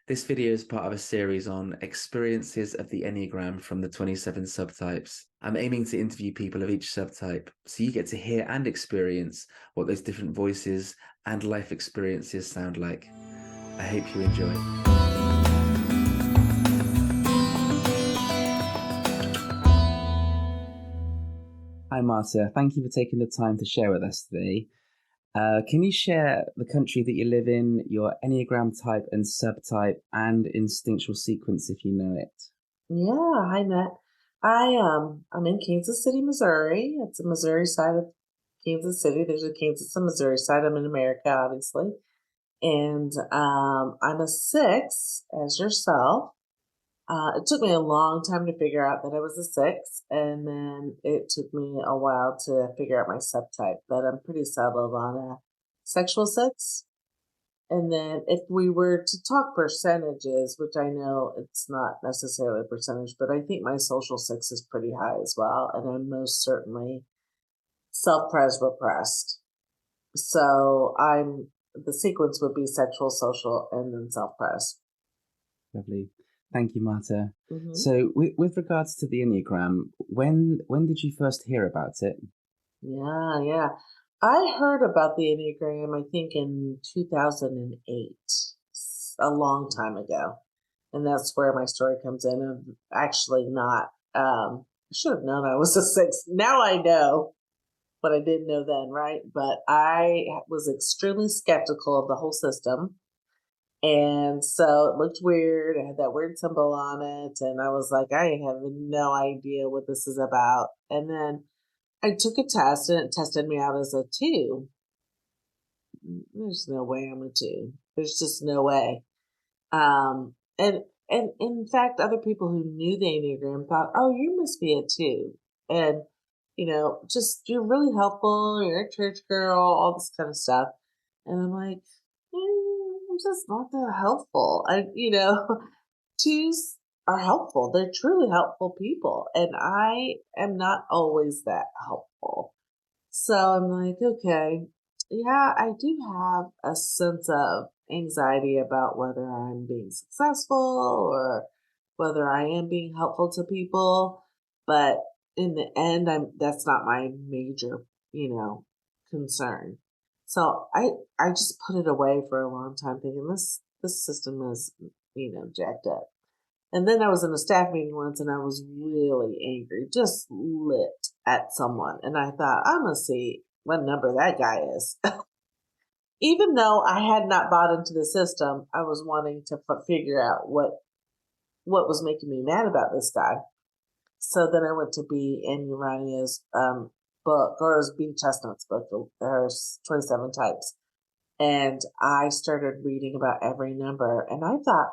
This video is part of a series on experiences of the Enneagram from the 27 subtypes. I'm aiming to interview people of each subtype, so you get to hear and experience what those different voices and life experiences sound like. I hope you enjoy. Hi Marta, thank you for taking the time to share with us today. Can you share the country that you live in, your Enneagram type and subtype, and instinctual sequence if you know it? Yeah, hi Matt. I'm in Kansas City, Missouri. It's the Missouri side of Kansas City. There's a Kansas and Missouri side. I'm in America, obviously. And I'm a six, as yourself. It took me a long time to figure out that I was a six, and then it took me a while to figure out my subtype, but I'm pretty settled on a sexual six. And then if we were to talk percentages, which I know it's not necessarily a percentage, but I think my social six is pretty high as well. And I'm most certainly self-pres repressed. So the sequence would be sexual, social, and then self-pres. Lovely. Thank you, Marta. Mm-hmm. So, with regards to the Enneagram, when did you first hear about it? Yeah. I heard about the Enneagram, I think in 2008, a long time ago. And that's where my story comes in. I'm actually not, I should have known I was a six. Now I know, but I didn't know then, right? But I was extremely skeptical of the whole system. And so it looked weird. It had that weird symbol on it. And I was like, I have no idea what this is about. And then I took a test and it tested me out as a two. There's no way I'm a two. There's just no way. And in fact, other people who knew the Enneagram thought, "Oh, you must be a two," and just you're really helpful. You're a church girl, all this kind of stuff. And I'm like, I'm just not that helpful. Twos are helpful. They're truly helpful people, and I am not always that helpful. So I'm like, okay, yeah, I do have a sense of anxiety about whether I'm being successful or whether I am being helpful to people. But in the end, that's not my major, concern. So I just put it away for a long time thinking this system is, jacked up. And then I was in a staff meeting once and I was really angry, just lit at someone. And I thought, I'm going to see what number that guy is. Even though I had not bought into the system, I was wanting to figure out what was making me mad about this guy. So then I went to B and Urania's book, or his B Chestnut's book. There's 27 types. And I started reading about every number. And I thought,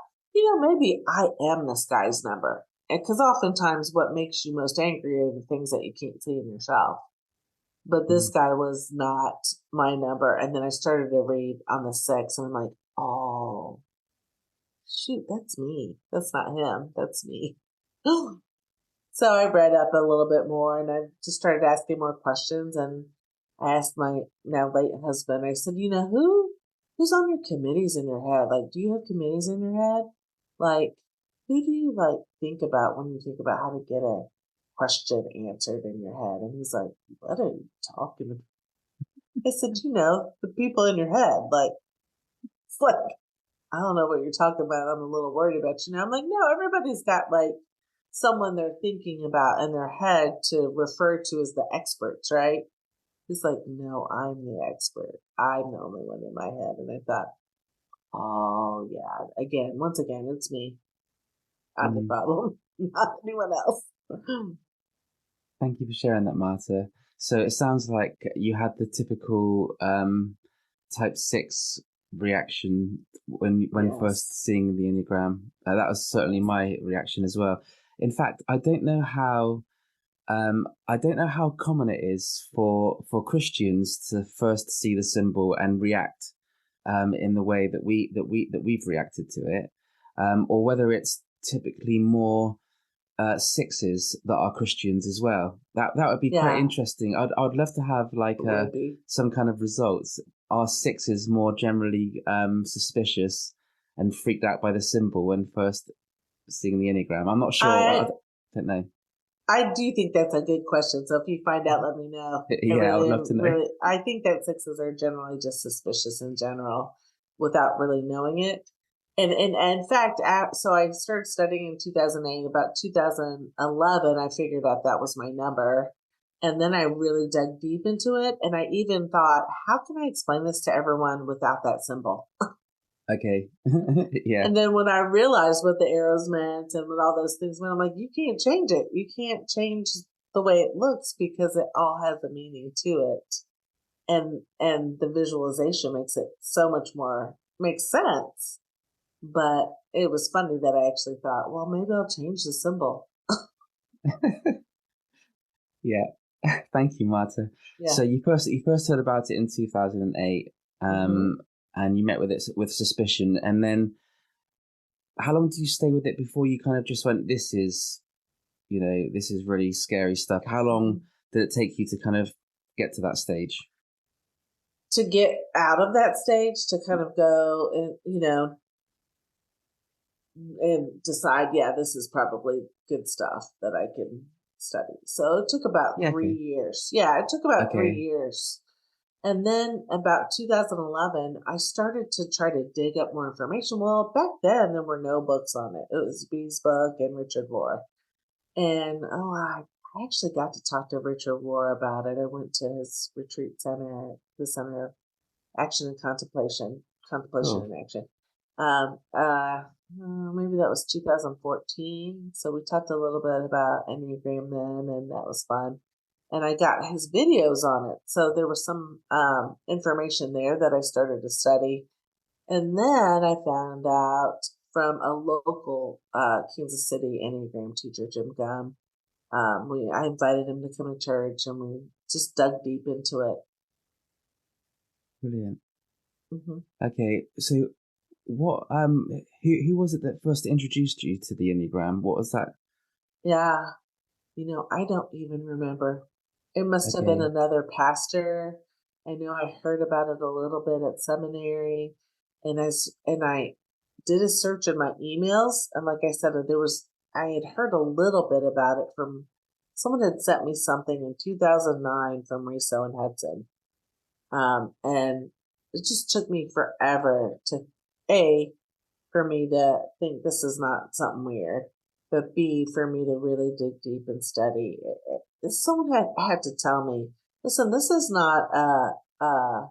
maybe I am this guy's number. Because oftentimes what makes you most angry are the things that you can't see in yourself. But this Mm. guy was not my number. And then I started to read on the six, and I'm like, oh, shoot, that's me. That's not him. That's me. So I read up a little bit more and I just started asking more questions. And I asked my now late husband, I said, who's on your committees in your head? Like, do you have committees in your head? Like, who do you like think about when you think about how to get a question answered in your head? And he's like, what are you talking about? I said, the people in your head. Like, it's like, I don't know what you're talking about. I'm a little worried about you now. I'm like, no, everybody's got like someone they're thinking about in their head to refer to as the experts, right? He's like, no, I'm the expert. I'm the only one in my head. And I thought, oh, yeah, once again, it's me. I'm the Mm. problem, not anyone else. Thank you for sharing that, Marta. So it sounds like you had the typical type 6 reaction when Yes. first seeing the Enneagram. That was certainly my reaction as well. In fact, I don't know how common it is for Christians to first see the symbol and react in the way that we've reacted to it, or whether it's typically more sixes that are Christians as well. That would be quite Yeah, interesting. I'd love to have like it would be. some kind of results. Are sixes more generally suspicious, and freaked out by the symbol when first seeing the Enneagram? I'm not sure. I I don't know. I do think that's a good question. So if you find out, let me know. Yeah, I would love to know. I think that sixes are generally just suspicious in general without really knowing it. And in fact, so I started studying in 2008. About 2011, I figured out that was my number. And then I really dug deep into it. And I even thought, how can I explain this to everyone without that symbol? Okay. Yeah. And then when I realized what the arrows meant and what all those things meant, I'm like, you can't change it. You can't change the way it looks because it all has a meaning to it. And the visualization makes it so much more makes sense. But it was funny that I actually thought, well, maybe I'll change the symbol. Yeah. Thank you, Marta. Yeah. So you first heard about it in 2008, hmm and you met with it with suspicion, and then how long did you stay with it before you kind of just went, this is really scary stuff? How long did it take you to kind of get to that stage? To get out of that stage, to kind of go and, and decide, yeah, this is probably good stuff that I can study. So it took about Yeah. 3 years. Yeah, it took about three Okay. years. And then about 2011, I started to try to dig up more information. Well, back then there were no books on it. It was B's book and Richard Rohr. And I actually got to talk to Richard Rohr about it. I went to his retreat center, the Center of Action and Contemplation Cool. and Action. Um, uh, Maybe that was 2014. So we talked a little bit about Enneagram then, and that was fun. And I got his videos on it. So there was some information there that I started to study. And then I found out from a local Kansas City Enneagram teacher, Jim Gum. I invited him to come to church, and we just dug deep into it. Brilliant. hmm Okay. So what who was it that first introduced you to the Enneagram? What was that? Yeah, I don't even remember. It must have been Okay. another pastor. I know I heard about it a little bit at seminary, and I did a search in my emails, and like I said, I had heard a little bit about it from someone had sent me something in 2009 from Riso and Hudson, and it just took me forever to a for me to think this is not something weird, but B, for me to really dig deep and study. Someone had to tell me, listen, this is not a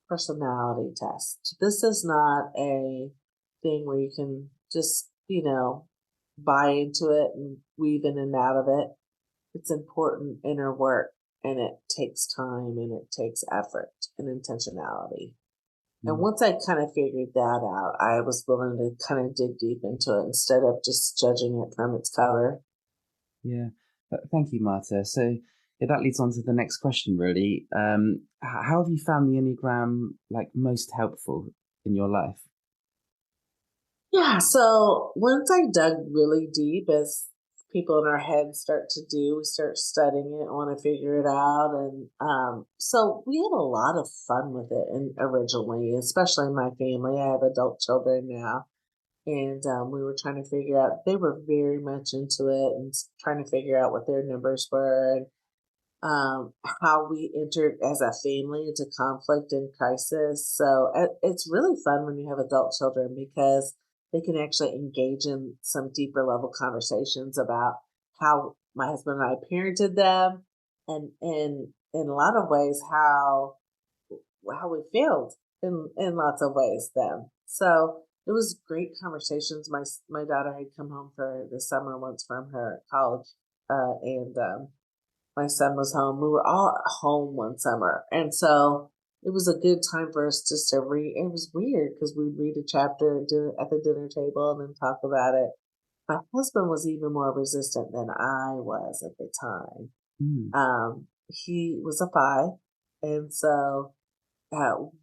personality test. This is not a thing where you can just, buy into it and weave in and out of it. It's important inner work, and it takes time and it takes effort and intentionality. And Mm. once I kind of figured that out, I was willing to kind of dig deep into it instead of just judging it from its cover. Yeah. Thank you, Marta. So yeah, that leads on to the next question, really. How have you found the Enneagram like most helpful in your life? Yeah, so once I dug really deep, as people in our heads start to do, we start studying it, want to figure it out. And so we had a lot of fun with it and originally, especially in my family. I have adult children now. And we were trying to figure out, they were very much into it and trying to figure out what their numbers were and how we entered as a family into conflict and crisis. So it's really fun when you have adult children because they can actually engage in some deeper level conversations about how my husband and I parented them, and in a lot of ways how we failed in lots of ways then. So it was great conversations. My daughter had come home for the summer once from her college, and my son was home. We were all at home one summer, and so it was a good time for us just to read. It was weird because we'd read a chapter at the dinner table and then talk about it. My husband was even more resistant than I was at the time. Mm. He was a five, and so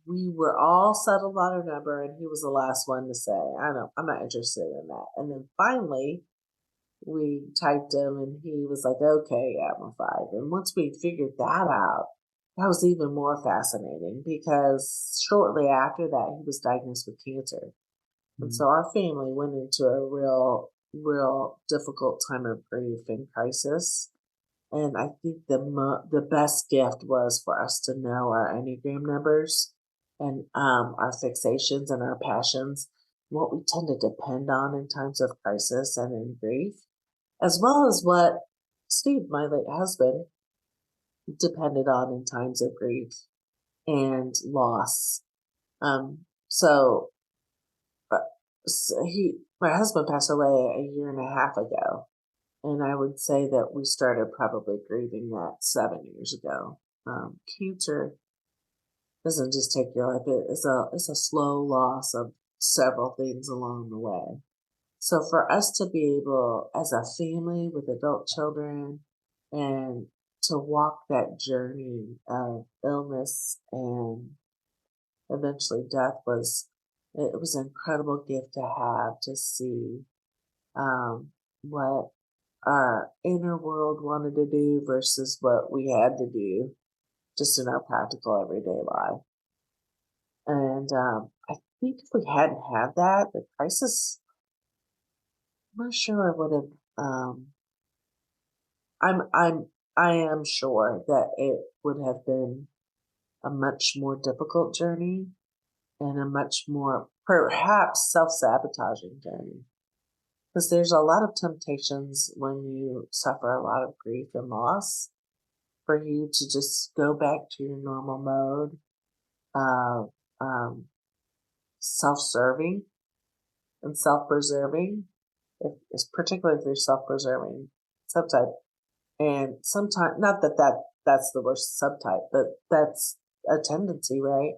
we were all settled on our number, and he was the last one to say, "I don't, I'm not interested in that." And then finally, we typed him, and he was like, "Okay, yeah, I'm a five." And once we figured that out, that was even more fascinating because shortly after that, he was diagnosed with cancer. And Mm. so our family went into a real difficult time of grief and crisis. And I think the best gift was for us to know our Enneagram numbers and our fixations and our passions, what we tend to depend on in times of crisis and in grief, as well as what Steve, my late husband, depended on in times of grief and loss. So, uh, my husband passed away a year and a half ago, and I would say that we started probably grieving that 7 years ago. Cancer doesn't just take your life; it's a slow loss of several things along the way. So for us to be able, as a family with adult children, and to walk that journey of illness and eventually death it was an incredible gift to have to see what our inner world wanted to do versus what we had to do just in our practical everyday life. And I think if we hadn't had that, the crisis, I'm not sure I would have. I am sure that it would have been a much more difficult journey and a much more perhaps self-sabotaging journey. Because there's a lot of temptations when you suffer a lot of grief and loss for you to just go back to your normal mode of self-serving and self-preserving, particularly if you're self-preserving subtype. And sometimes, not that's the worst subtype, but that's a tendency, right?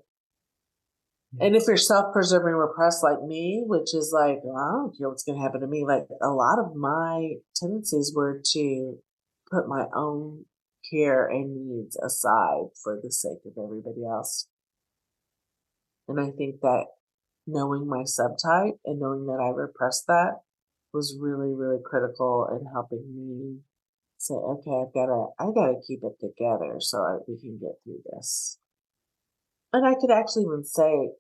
Yeah. And if you're self-preserving repressed like me, which is like, well, I don't care what's going to happen to me. Like a lot of my tendencies were to put my own care and needs aside for the sake of everybody else. And I think that knowing my subtype and knowing that I repressed that was really, really critical in helping me say, okay, I gotta keep it together so we can get through this. And I could actually even say,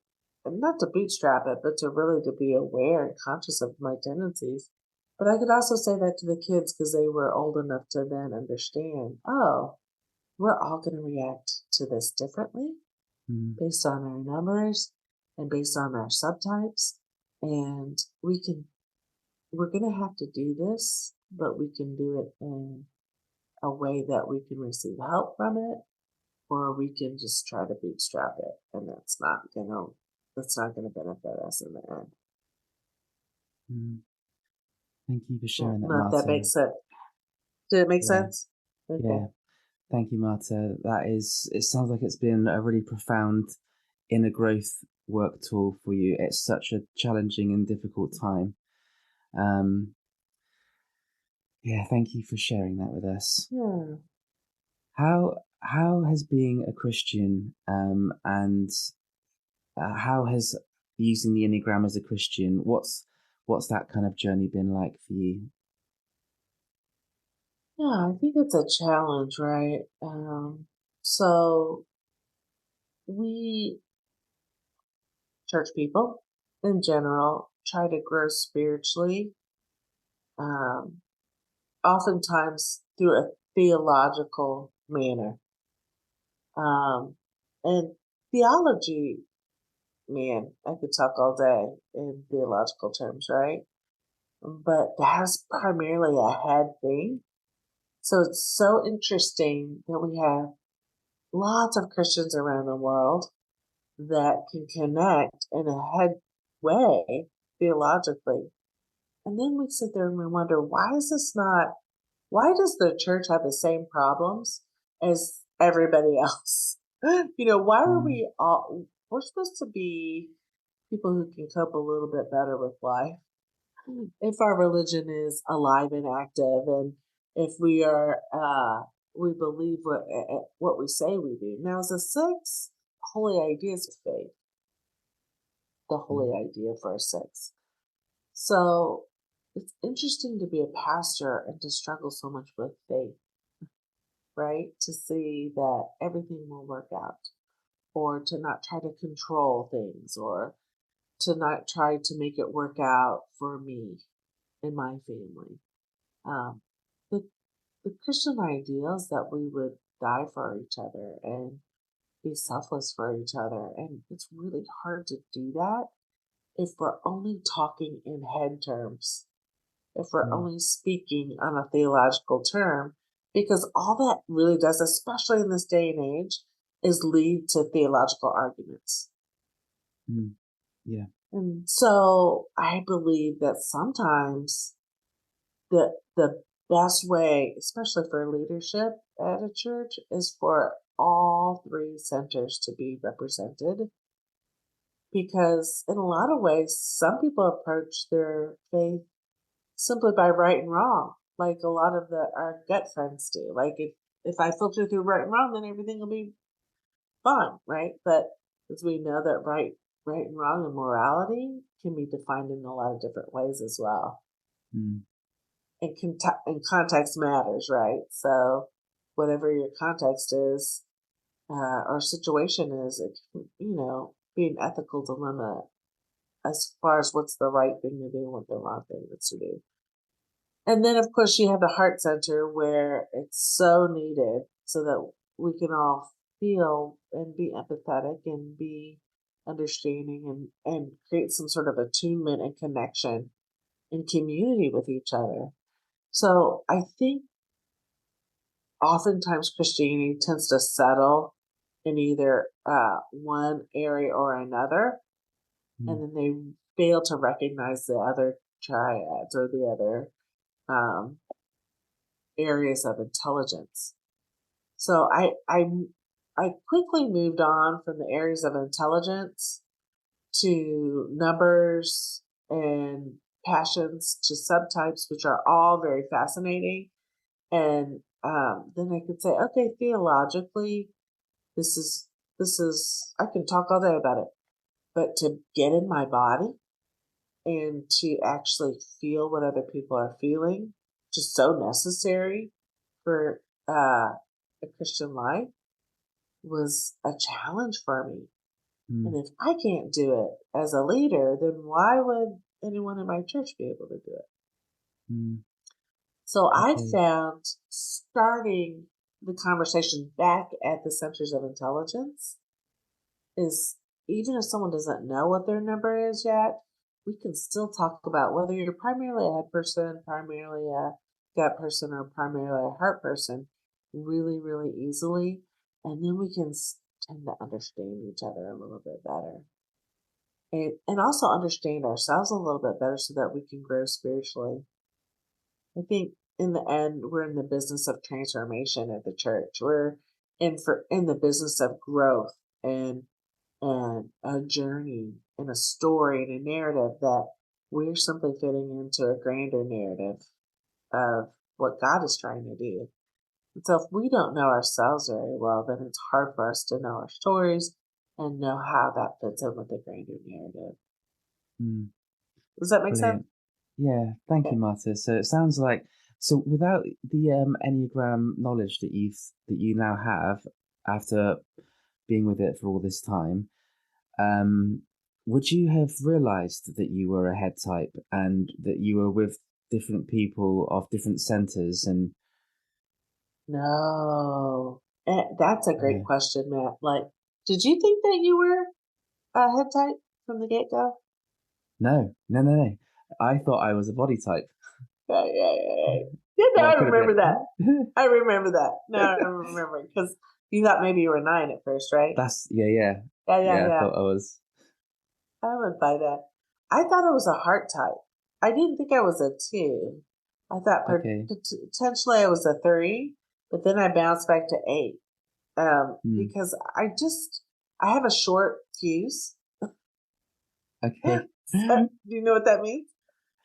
and not to bootstrap it, but to really to be aware and conscious of my tendencies. But I could also say that to the kids because they were old enough to then understand, oh, we're all going to react to this differently Mm. based on our numbers and based on our subtypes. And we're going to have to do this, but we can do it in a way that we can receive help from it, or we can just try to bootstrap it, and that's not gonna benefit us in the end. Mm. Thank you for I don't sharing that, know if that Marta. makes sense. Did it make Yeah, sense? yeah. Okay. Thank you, Marta. It sounds like it's been a really profound inner growth work tool for you. It's such a challenging and difficult time. Um, yeah, thank you for sharing that with us. Yeah. How has being a Christian and how has using the Enneagram as a Christian, what's that kind of journey been like for you? Yeah, I think it's a challenge, right? So we church people in general try to grow spiritually, um, oftentimes through a theological manner. And theology, man, I could talk all day in theological terms, right? But that's primarily a head thing. So it's so interesting that we have lots of Christians around the world that can connect in a head way theologically. And then we sit there and we wonder, why does the church have the same problems as everybody else? Why are Mm, we're supposed to be people who can cope a little bit better with life if our religion is alive and active, and if we believe what we say we do. Now, as a six, holy idea is faith, the holy mm, idea for a six. So it's interesting to be a pastor and to struggle so much with faith, right? To see that everything will work out, or to not try to control things, or to not try to make it work out for me and my family. Um, the the Christian ideal is that we would die for each other and be selfless for each other, and it's really hard to do that if we're only talking in head terms, if we're Mm, only speaking on a theological term, because all that really does, especially in this day and age, is lead to theological arguments. mm, yeah. And so I believe that sometimes the best way, especially for leadership at a church, is for all three centers to be represented. Because in a lot of ways, some people approach their faith simply by right and wrong, like a lot of our gut friends do. Like if I filter through right and wrong, then everything will be fine, right? But as we know that right and wrong and morality can be defined in a lot of different ways as well. Mm, And context matters, right? So whatever your context is or situation is, it can, be an ethical dilemma as far as what's the right thing to do and what the wrong thing is to do. And then, of course, you have the heart center where it's so needed so that we can all feel and be empathetic and be understanding and create some sort of attunement and connection and community with each other. So I think oftentimes Christianity tends to settle in either one area or another, and mm, then they fail to recognize the other triads or the other um, areas of intelligence. So I quickly moved on from the areas of intelligence to numbers and passions to subtypes, which are all very fascinating. And then I could say, okay, theologically, this is I can talk all day about it, but to get in my body and to actually feel what other people are feeling, just so necessary for a Christian life, was a challenge for me. mm, And if I can't do it as a leader, then why would anyone in my church be able to do it? mm. So I Okay. found starting the conversation back at the centers of intelligence is, even if someone doesn't know what their number is yet, we can still talk about whether you're primarily a head person, primarily a gut person, or primarily a heart person really, really easily. And then we can tend to understand each other a little bit better. And also understand ourselves a little bit better so that we can grow spiritually. I think in the end, we're in the business of transformation at the church. We're in the business of growth and a journey and a story and a narrative that we're simply fitting into a grander narrative of what God is trying to do. And so if we don't know ourselves very well, then it's hard for us to know our stories and know how that fits in with the grander narrative. Mm, Does that make sense? brilliant. Yeah, thank Okay. you, Marta. So it sounds like without the Enneagram knowledge that you now have after being with it for all this time, um, would you have realized that you were a head type and that you were with different people of different centers and No. That's a great yeah. question, Matt. Like, did you think that you were a head type from the get go? No, no, no, no. I thought I was a body type. Yeah, yeah, yeah, yeah. Yeah, no, Well, I I could have remember that. been. I remember that. No, I remember because you thought maybe you were nine at first, right? That's yeah, yeah, Yeah, yeah, yeah. I yeah. thought I was I would buy that. I thought I was a heart type. I didn't think I was a two. I thought okay. potentially I was a three, but then I bounced back to eight. Hmm. Because I have a short fuse. Okay. Do you know what that means?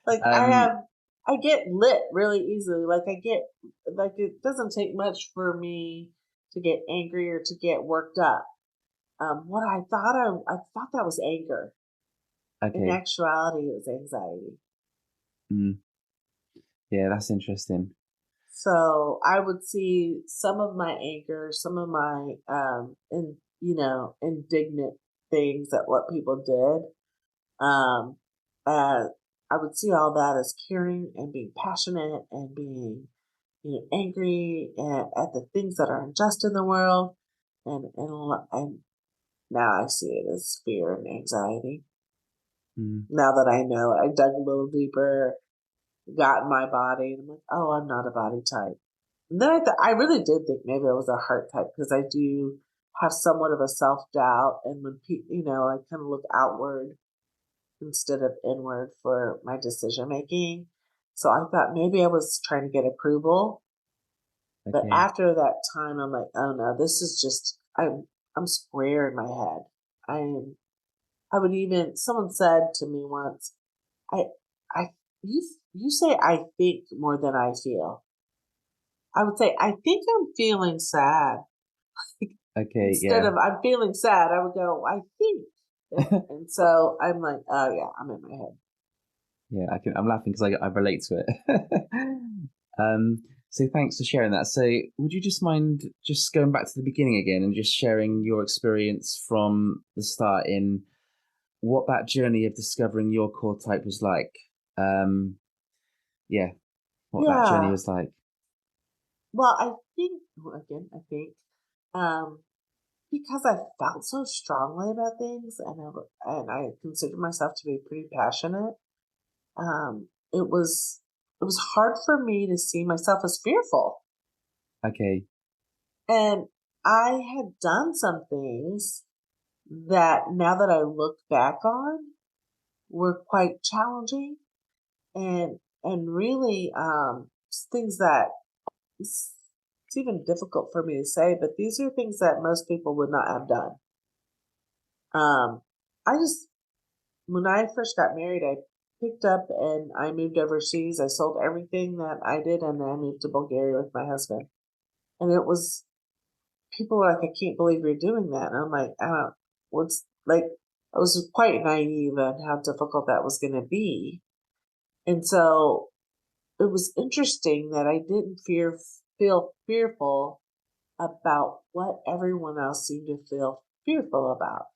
Like um. I get lit really easily. Like it doesn't take much for me to get angry or to get worked up. What I thought that was anger. In Okay. actuality, it was anxiety. Mm. Yeah, that's interesting. So I would see some of my anger, some of indignant things at what people did, Um, uh, I would see all that as caring and being passionate and being, angry at the things that are unjust in the world, and now I see it as fear and anxiety. Mm. Now that I know, I dug a little deeper, got in my body, and I'm like, oh, I'm not a body type. And then I really did think maybe I was a heart type because I do have somewhat of a self doubt, and when I kind of look outward instead of inward for my decision making. So I thought maybe I was trying to get approval, but Okay. after that time, I'm like, oh no, this is just I'm square in my head. I'm I would even someone said to me once, I I you say I think more than I feel. I would say I think I'm feeling sad. Okay. Instead Yeah. of I'm feeling sad, I would go, I think. And so I'm like, oh yeah, I'm in my head. Yeah, I'm laughing because I relate to it. um, so thanks for sharing that. So would you just mind just going back to the beginning again and just sharing your experience from the start in what that journey of discovering your core type was like? Um, yeah, what that journey Yeah. was like. Well, I think well, again, I think um, because I felt so strongly about things, and I consider myself to be pretty passionate. It was hard for me to see myself as fearful, Okay. and I had done some things that now that I look back on were quite challenging and really things that it's even difficult for me to say, but these are things that most people would not have done. Um, I just when I first got married, I picked up and I moved overseas. I sold everything that I did, and then I moved to Bulgaria with my husband. And it was people were like, "I can't believe you're doing that." And I'm like, "I don't. What's like?" I was quite naive on how difficult that was going to be, and so it was interesting that I didn't feel fearful about what everyone else seemed to feel fearful about.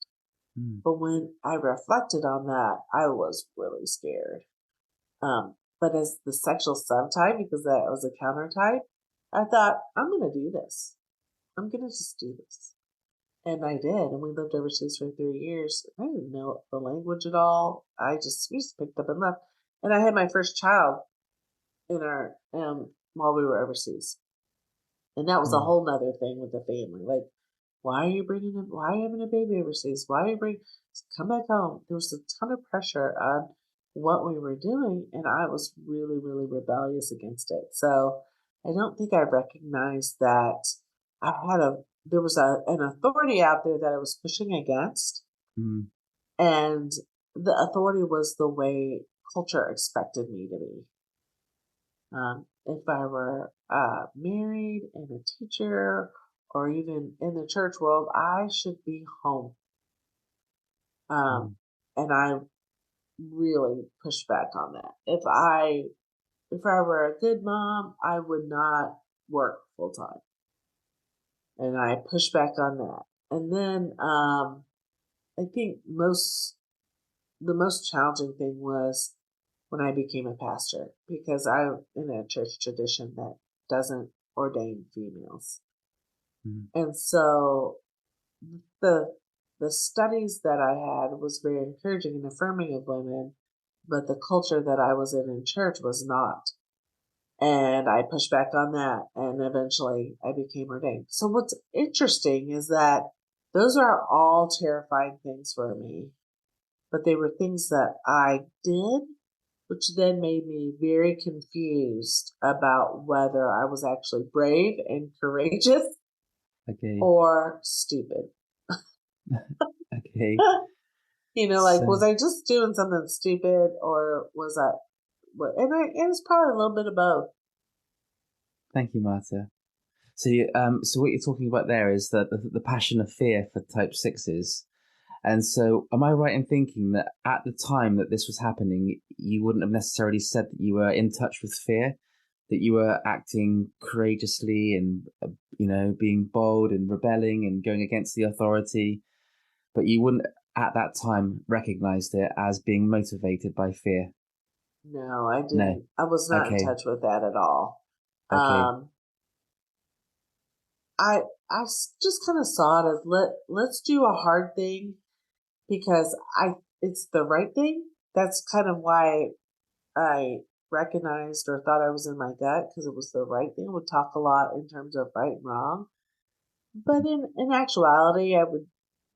Mm. But when I reflected on that, I was really scared. But as the sexual subtype, because that was a counter type, I thought, I'm going to do this. I'm going to just do this. And I did. And we lived overseas for 3 years. I didn't know the language at all. We just picked up and left. And I had my first child in our, while we were overseas. And that was a Mm. whole nother thing with the family. Like, why are you having a baby overseas? Why are you bringing, come back home? There was a ton of pressure on what we were doing, and I was really, really rebellious against it. So I don't think I recognized that there was an authority out there that I was pushing against, Mm. and the authority was the way culture expected me to be. If I were married and a teacher or even in the church world, I should be home. Um, Mm. and I really push back on that. If I were a good mom, I would not work full time, and I push back on that. And then I think the most challenging thing was when I became a pastor because I'm in a church tradition that doesn't ordain females. Mm. And so the the studies that I had was very encouraging and affirming of women, but the culture that I was in church was not. And I pushed back on that, and eventually I became ordained. So what's interesting is that those are all terrifying things for me, but they were things that I did, which then made me very confused about whether I was actually brave and courageous Okay. or stupid. Okay. Like, So was I just doing something stupid or was I, and it's probably a little bit of both. thank you, Marta. So what you're talking about there is that the passion of fear for type sixes. And so, am I right in thinking that at the time that this was happening, you wouldn't have necessarily said that you were in touch with fear, that you were acting courageously and, being bold and rebelling and going against the authority, but you wouldn't. at that time recognized it as being motivated by fear? No, I No. didn't. I was not in Okay. touch with that at all. Okay. Um, I just kind of saw it as let's do a hard thing because I it's the right thing. That's kind of why I recognized or thought I was in my gut because it was the right thing. I would talk a lot in terms of right and wrong. But in actuality, I would,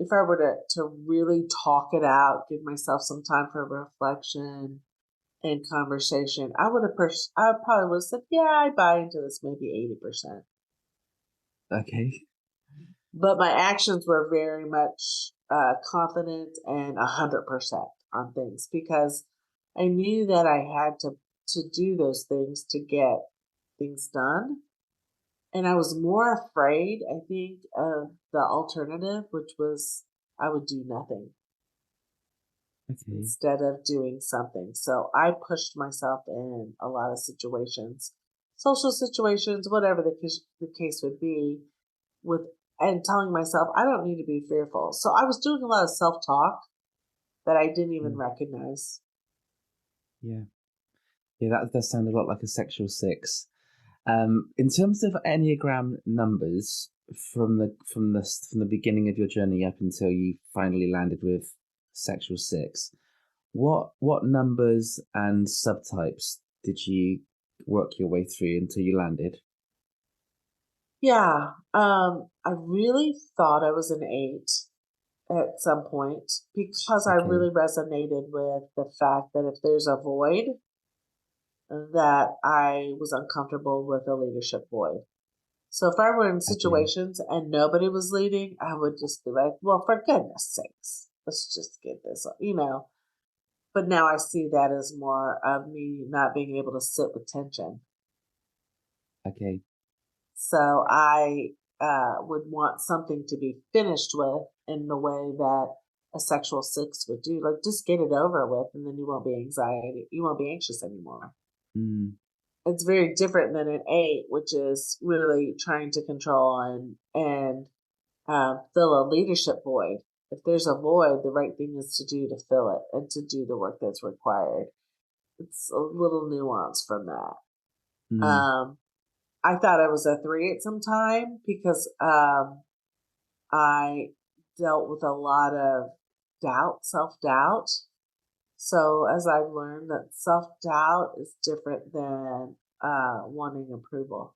if I were to really talk it out, give myself some time for reflection and conversation, I probably would have said, yeah, I buy into this maybe 80%. Okay. But my actions were very much confident and 100% on things because I knew that I had to do those things to get things done. And I was more afraid, I think, of the alternative, which was I would do nothing Okay. instead of doing something. So I pushed myself in a lot of situations, social situations, whatever the case would be, with and telling myself I don't need to be fearful. So I was doing a lot of self talk that I didn't even Mm. recognize. Yeah. Yeah, that does sound a lot like a sexual six. In terms of Enneagram numbers, from the beginning of your journey up until you finally landed with sexual six, what numbers and subtypes did you work your way through until you landed? Yeah, I really thought I was an eight at some point because I Okay. really resonated with the fact that if there's a void, that I was uncomfortable with a leadership void. So if I were in Okay. situations and nobody was leading, I would just be like, well, for goodness sakes, let's just get this. But now I see that as more of me not being able to sit with tension. Okay. So I would want something to be finished with in the way that a sexual six would do. Like just get it over with, and then you won't be anxiety. You won't be anxious anymore. Mm. It's very different than an eight, which is really trying to control and fill a leadership void. If there's a void, the right thing is to do to fill it and to do the work that's required. It's a little nuance from that. Mm. Um, I thought I was a three at some time because I dealt with a lot of doubt, self doubt. So as I've learned that self doubt is different than wanting approval.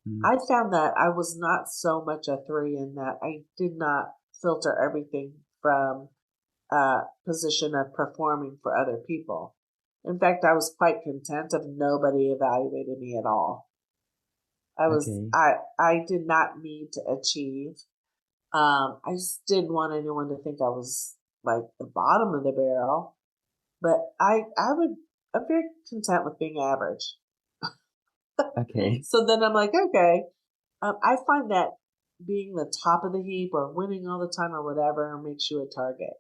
Mm. I found that I was not so much a three in that I did not filter everything from a position of performing for other people. In fact, I was quite content if nobody evaluated me at all. Okay. I did not need to achieve. I just didn't want anyone to think I was like the bottom of the barrel. But I'm very content with being average. Okay. So then I'm like, okay, I find that being the top of the heap or winning all the time or whatever makes you a target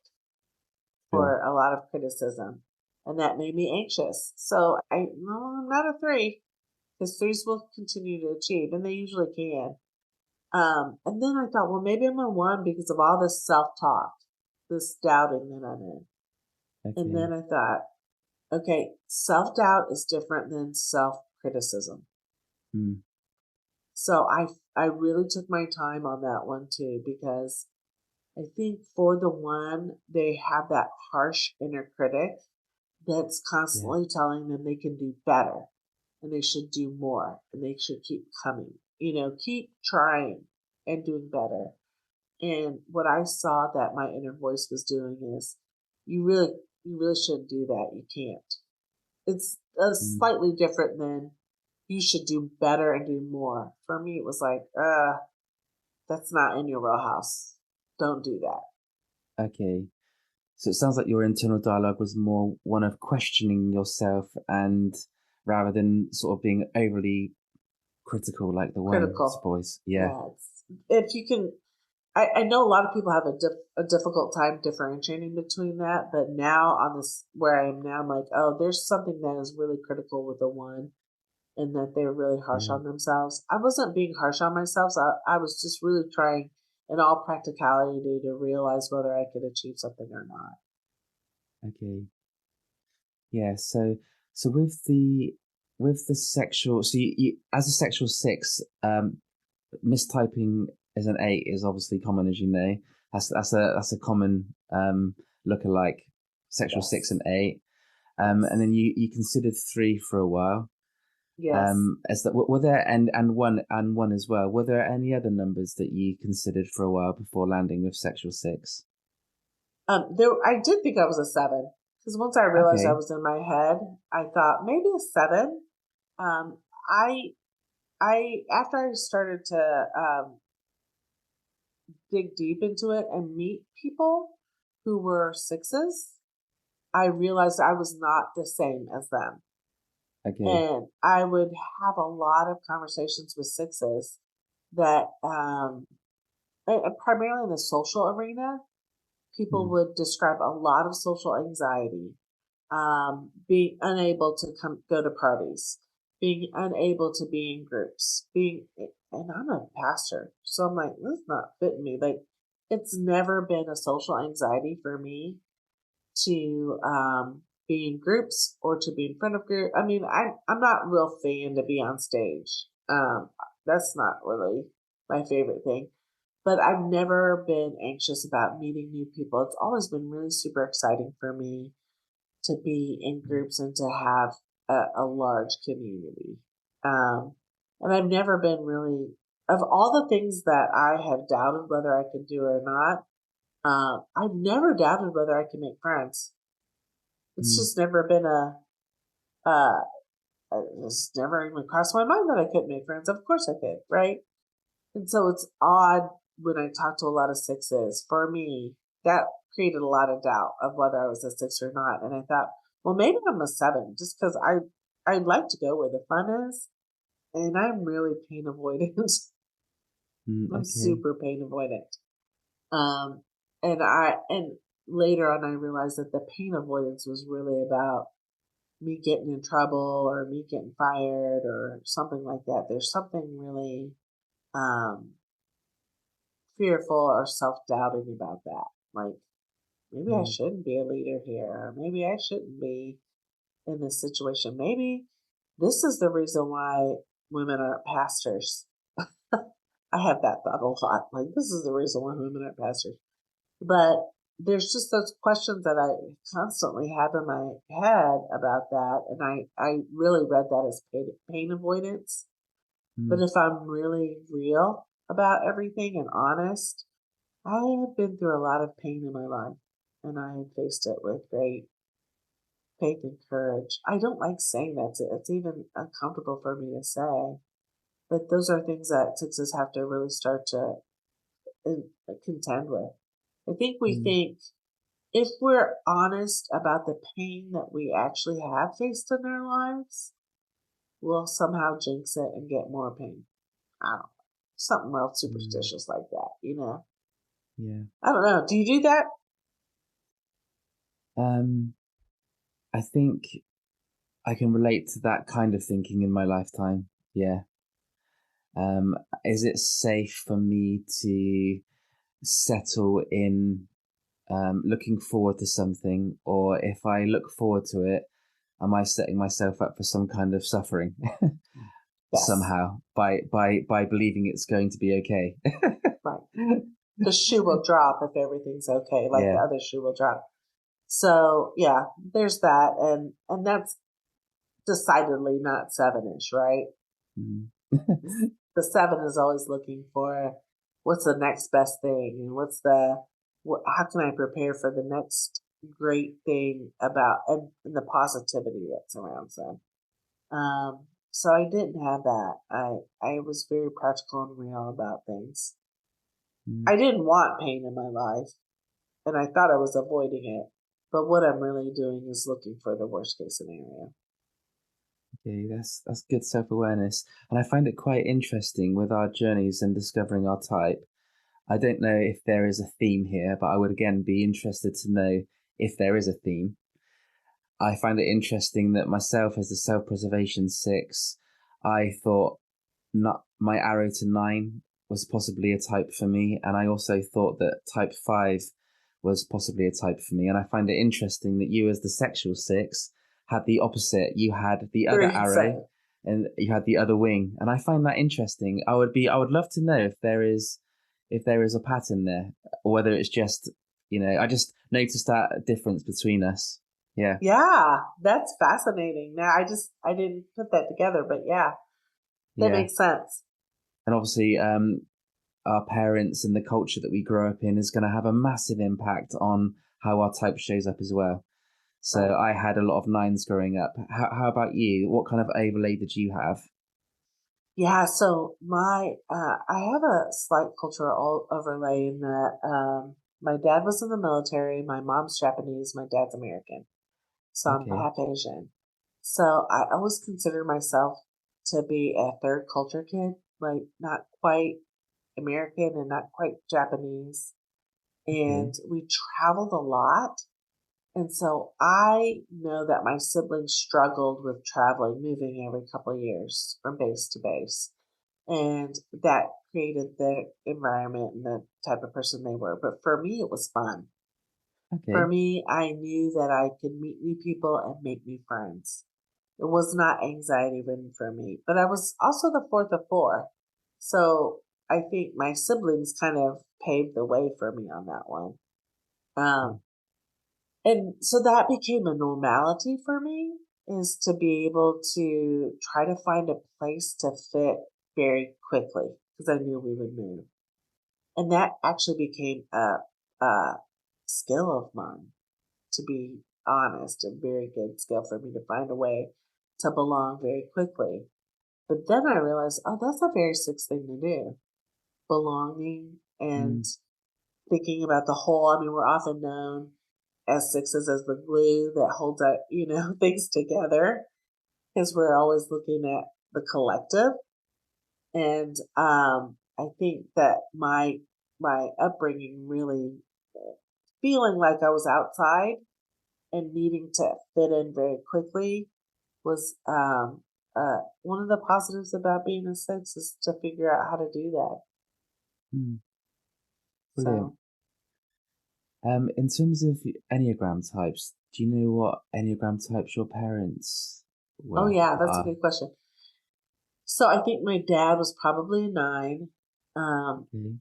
Sure. for a lot of criticism. And that made me anxious. So no, I'm not a three because threes will continue to achieve and they usually can. And then I thought, well, maybe I'm a one because of all this self talk, this doubting that I'm in. And Okay. then I thought, okay, self doubt is different than self criticism. Mm. So I really took my time on that one too because I think for the one they have that harsh inner critic that's Yeah. constantly telling them they can do better and they should do more and they should keep coming. Keep trying and doing better. And what I saw that my inner voice was doing is you really shouldn't do that. You can't. It's Mm. slightly different than you should do better and do more. For me, it was like, that's not in your wheelhouse. Don't do that. Okay. So it sounds like your internal dialogue was more one of questioning yourself and rather than sort of being overly critical like the one's Critical. voice. Yeah. Yeah. If you can, I know a lot of people have a difficult time differentiating between that, but now on this, where I am now, I'm like, oh, there's something that is really critical with the one and that they're really harsh Yeah. on themselves. I wasn't being harsh on myself. So I was just really trying in all practicality to realize whether I could achieve something or not. Okay. Yeah. So with the sexual, so you as a sexual six, mistyping as an eight is obviously common, as you know. That's a common lookalike, sexual six Yes. and eight. And Yes. then you considered three for a while. Yes. As that were there and one as well. Were there any other numbers that you considered for a while before landing with sexual six? I did think I was a seven because once I realized I Okay. was in my head, I thought maybe a seven. Um, I after I started to dig deep into it and meet people who were sixes, I realized I was not the same as them. Okay. And I would have a lot of conversations with sixes that, primarily in the social arena, people Mm, would describe a lot of social anxiety, being unable to go to parties, being unable to be in groups, and I'm a pastor, so I'm like, this is not fitting me. Like, it's never been a social anxiety for me to be in groups or to be in front of group. I mean, I'm not a real fan to be on stage. That's not really my favorite thing. But I've never been anxious about meeting new people. It's always been really super exciting for me to be in groups and to have a large community. Um, and I've never been really, of all the things that I have doubted whether I could do or not, I've never doubted whether I can make friends. It's mm, just never been uh, it's never even crossed my mind that I couldn't make friends. Of course I could, right? And so it's odd when I talk to a lot of sixes. For me, that created a lot of doubt of whether I was a six or not. And I thought, well, maybe I'm a seven, just because I like to go where the fun is, and I'm really pain avoidant. I'm okay. super pain avoidant. Um, and later on, I realized that the pain avoidance was really about me getting in trouble or me getting fired or something like that. There's something really um, fearful or self doubting about that. Like, maybe I Mm, shouldn't be a leader here, or maybe I shouldn't be in this situation. Maybe this is the reason why women aren't pastors. I have that thought a lot. Like, this is the reason why women aren't pastors. But there's just those questions that I constantly have in my head about that. And I really read that as pain avoidance. But mm, if I'm really real about everything and honest, I have been through a lot of pain in my life, and I have faced it with great faith and courage. I don't like saying that. It's even uncomfortable for me to say, but those are things that sixes have to really start to contend with. I think we mm, think if we're honest about the pain that we actually have faced in our lives, we'll somehow jinx it and get more pain. I don't know. Something real mm, superstitious like that, you know? yeah. I don't know. Do you do that? Um, I think I can relate to that kind of thinking in my lifetime. Yeah. Um, is it safe for me to settle in looking forward to something, or if I look forward to it, am I setting myself up for some kind of suffering Yes. somehow by believing it's going to be okay? Right. The shoe will drop if everything's okay, like the Yeah. other shoe will drop. So yeah, there's that, and that's decidedly not sevenish, right? Mm. The seven is always looking for what's the next best thing, and how can I prepare for the next great thing about and the positivity that surrounds them. So I didn't have that. I was very practical and real about things. Mm. I didn't want pain in my life, and I thought I was avoiding it. But what I'm really doing is looking for the worst case scenario. Okay, that's good self-awareness, and I find it quite interesting with our journeys and discovering our type. I don't know if there is a theme here, but I would again be interested to know if there is a theme. I find it interesting that myself as the self-preservation six, I thought not my arrow to nine. was possibly a type for me, and I also thought that type 5 was possibly a type for me. And I find it interesting that you, as the sexual 6, had the opposite. You had the other Very arrow, exciting. and you had the other wing. And I find that interesting. I would love to know if there is a pattern there, or whether it's just, I just noticed that difference between us. Yeah. Yeah, that's fascinating. Now I didn't put that together, but yeah, that Yeah. makes sense. And obviously, our parents and the culture that we grow up in is going to have a massive impact on how our type shows up as well. So Right. I had a lot of 9s growing up. How about you? What kind of overlay did you have? Yeah, so I have a slight cultural overlay in that my dad was in the military, my mom's Japanese, my dad's American. So I'm Okay. half Asian. So I always consider myself to be a third culture kid, like not quite American and not quite Japanese. Okay. And we traveled a lot. And so I know that my siblings struggled with traveling, moving every couple of years from base to base. And that created the environment and the type of person they were. But for me, it was fun. For Okay. me, I knew that I could meet new people and make new friends. It was not anxiety ridden for me, but I was also the fourth of four. So I think my siblings kind of paved the way for me on that one. Mm. Um, and so that became a normality for me, is to be able to try to find a place to fit very quickly because I knew we would move. And that actually became a skill of mine, to be honest, a very good skill for me to find a way to belong very quickly. But then I realized, oh, that's a very six thing to do, belonging and Mm. thinking about the whole. I mean, we're often known as sixes as the glue that holds up, things together because we're always looking at the collective. And I think that my upbringing really feeling like I was outside and needing to fit in very quickly was one of the positives about being a six is to figure out how to do that. Mm. Brilliant. So, In terms of Enneagram types, do you know what Enneagram types your parents oh were? yeah, that's a good question. So I think my dad was probably a nine, um, Okay.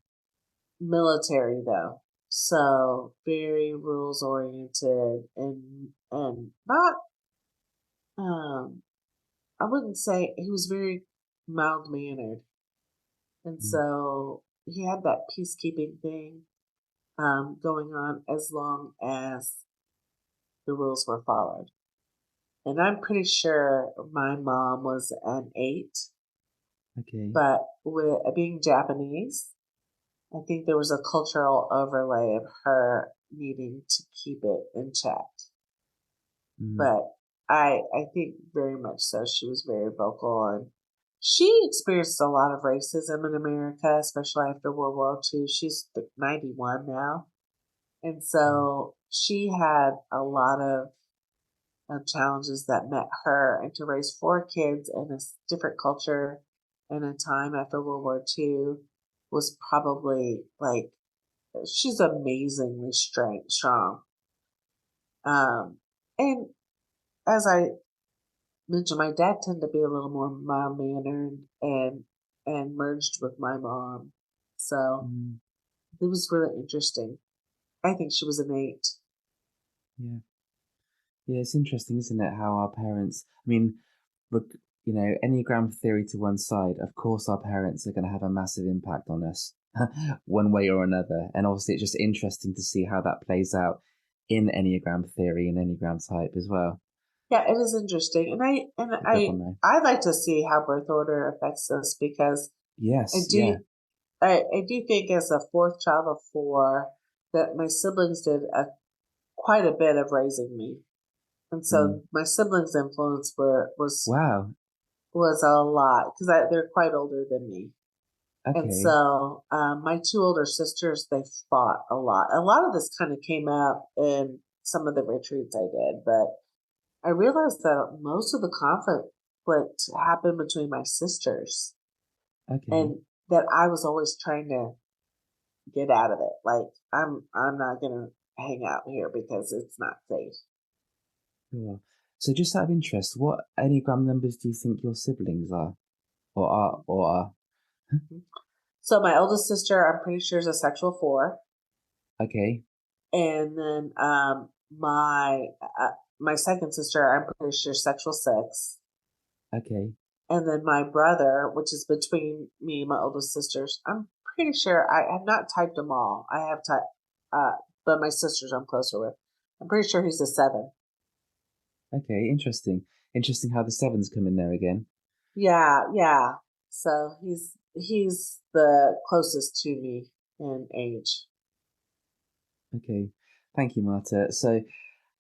military though. So very rules oriented and not I wouldn't say he was very mild mannered. And Mm. so he had that peacekeeping thing going on as long as the rules were followed. And I'm pretty sure my mom was an eight, Okay. but with being Japanese, I think there was a cultural overlay of her needing to keep it in check. Mm. But I think very much so. She was very vocal and she experienced a lot of racism in America, especially after World War II. She's 91 now. And Mm. so she had a lot of challenges that met her, and to raise four kids in a different culture in a time after World War II was probably like she's amazingly strong. And as I mentioned, my dad tended to be a little more mild mannered and merged with my mom, so Mm. it was really interesting. I think she was an eight. Yeah. Yeah, it's interesting, isn't it? How our parents, I mean, Enneagram theory to one side, of course, our parents are going to have a massive impact on us one way or another. And obviously, it's just interesting to see how that plays out in Enneagram theory and Enneagram type as well. Yeah, it is interesting, and I and Pick up I on that. I like to see how birth order affects us because I Yes, yeah. do I do think as a fourth child of four that my siblings did quite a bit of raising me, and Mm. so my siblings' influence were Wow. was a lot because they're quite older than me, and Okay. so my two older sisters they fought a lot. A lot of this kind of came up in some of the retreats I did, but I realized that most of the conflict happened between my sisters. Okay. And that I was always trying to get out of it. Like I'm not gonna hang out here because it's not safe. Sure. So just out of interest, what Enneagram numbers do you think your siblings are? Or are? Mhm. So my oldest sister, I'm pretty sure is a sexual 4, Okay. and then my second sister, I'm pretty sure sexual 6, Okay. and then my brother, which is between me and my oldest sisters, I'm pretty sure I have not typed them all. I have typed, but my sisters I'm closer with. I'm pretty sure he's a 7. Okay. Interesting. Interesting how the sevens come in there again. Yeah, yeah. So he's the closest to me in age. Okay. Thank you, Marta. So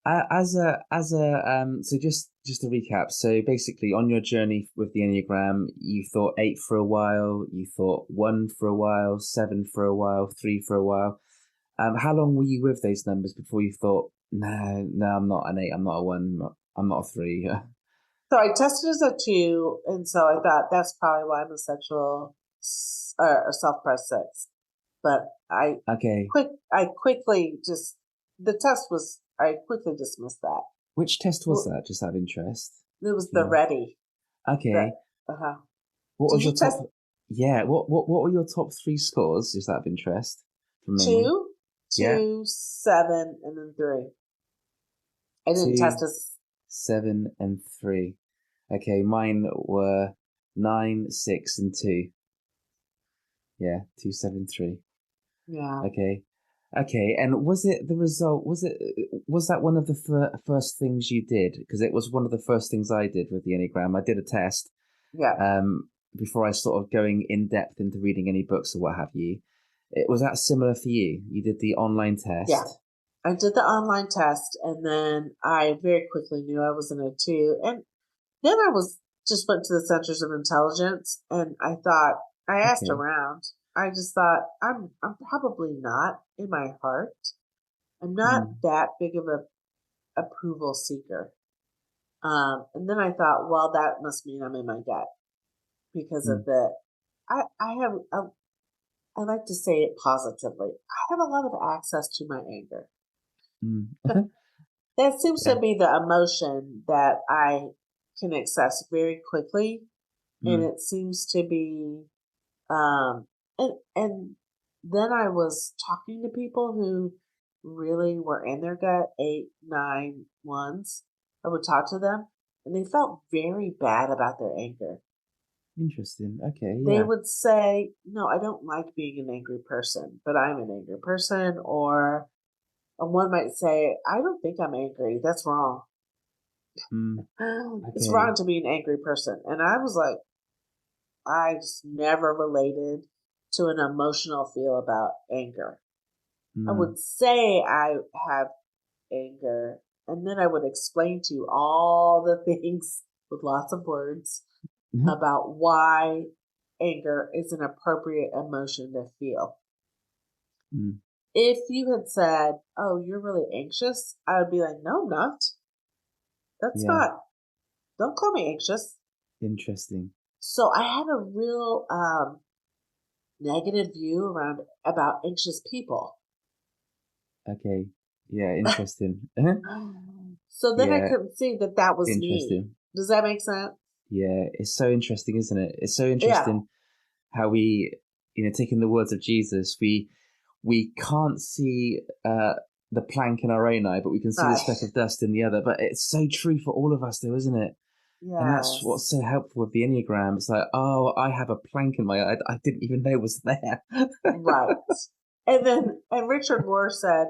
so just to recap, so basically on your journey with the Enneagram, you thought 8 for a while, you thought 1 for a while, 7 for a while, 3 for a while. How long were you with those numbers before you thought, no, I'm not an 8, I'm not a 1, I'm not a 3? So I tested as a 2, and so I thought that's probably why I'm a or self-pressed 6. But Okay. I quickly just the test was I quickly dismissed that. Which test was Well, that, just out of interest? it was Do you the know? ready. The Okay. uh-huh. What Did was your you test top? Yeah. What were your top three scores? Just out of interest, from memory. 2, Yeah. 2, 7, and then 3? I didn't test 2, as 7, and 3. Okay, mine were 9, 6, and 2. Yeah, 2, 7, 3. yeah. Okay. Okay, and was it the result? Was that one of the first things you did? Because it was one of the first things I did with the Enneagram. I did a test Yeah. before I sort of going in depth into reading any books or what have you. It was that similar for you? You did the online Yeah. test. I did the online test and then I very quickly knew I was in a 2. And then I was just went to the Centers of Intelligence and I asked Okay. around. I just thought I'm probably not in my heart. I'm not Mm, that big of a approval seeker. And then I thought, well, that must mean I'm in my gut because of mm, I have I like to say it positively. I have a lot of access to my anger. mm. That seems to Yeah. be the emotion that I can access very quickly, and Mm, it seems to be, um, and then I was talking to people who really were in their gut, 8, 9 ones. I would talk to them, and they felt very bad about their anger. interesting. Okay. They Yeah. would say, "No, I don't like being an angry person, but I'm an angry person," or one might say, "I don't think I'm angry. That's wrong." Mm, It's wrong okay. to be an angry person. And I was like, I just never related to an emotional feel about anger. I Mm, would say I have anger, and then I would explain to you all the things with lots of words about why anger is an appropriate emotion to feel. mm, If you had said, "Oh, you're really anxious," I would be like, "No, I'm not. That's yeah. not. Don't call me anxious." Interesting. So I had a real negative view around about anxious people. Okay. Yeah. Interesting. So then I Yeah. couldn't see that that was me. Interesting. Does that make sense? Yeah. It's so interesting, isn't it? It's so Yeah. interesting how we, taking the words of Jesus, we can't see the plank in our own eye, but we can see the Right. speck of dust in the other. But it's so true for all of us, though, isn't it? And that's what's Yes. so helpful with the Enneagram. It's like, oh, I have a plank in my eye. I didn't even know was there. Right. And Richard Rohr said,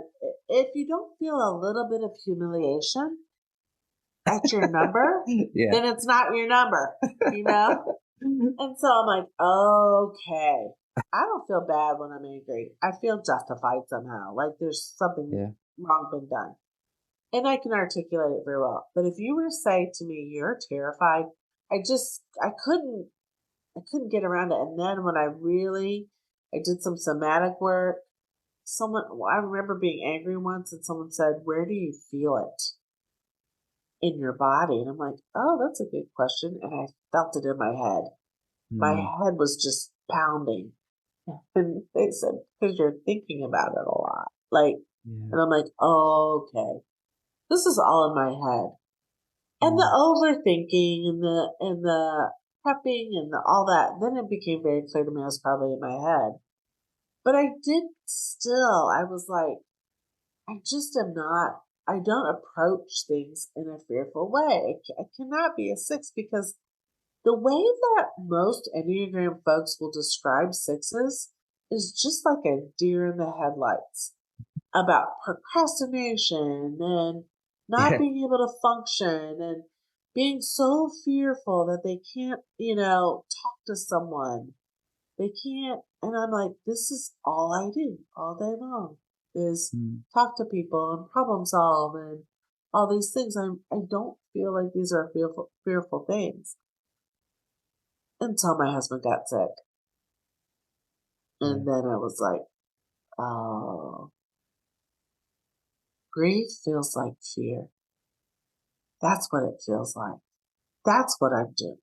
if you don't feel a little bit of humiliation at your number, Yeah. then it's not your number, you know? And so I'm like, okay. I don't feel bad when I'm angry. I feel justified somehow. Like there's something Yeah. wrong been done. And I can articulate it very well. But if you were to say to me, you're terrified, I couldn't get around it. And then when I did some somatic work, I remember being angry once and someone said, where do you feel it in your body? And I'm like, oh, that's a good question. And I felt it in my head. My Mm, head was just pounding. And they said, because you're thinking about it a lot. Like, Yeah. and I'm like, oh, okay, this is all in my head. And the Mm. overthinking and the prepping and all that, then it became very clear to me I was probably in my head. But I was like, I just am not, I don't approach things in a fearful way. I cannot be a six because the way that most Enneagram folks will describe sixes is just like a deer in the headlights about procrastination and not Yeah. being able to function and being so fearful that they can't, talk to someone. They can't. And I'm like, this is all I do all day long is Mm. talk to people and problem solve and all these things. I don't feel like these are fearful things until my husband got sick. Yeah. And then I was like, oh, grief feels like fear. That's what it feels like. That's what I'm doing.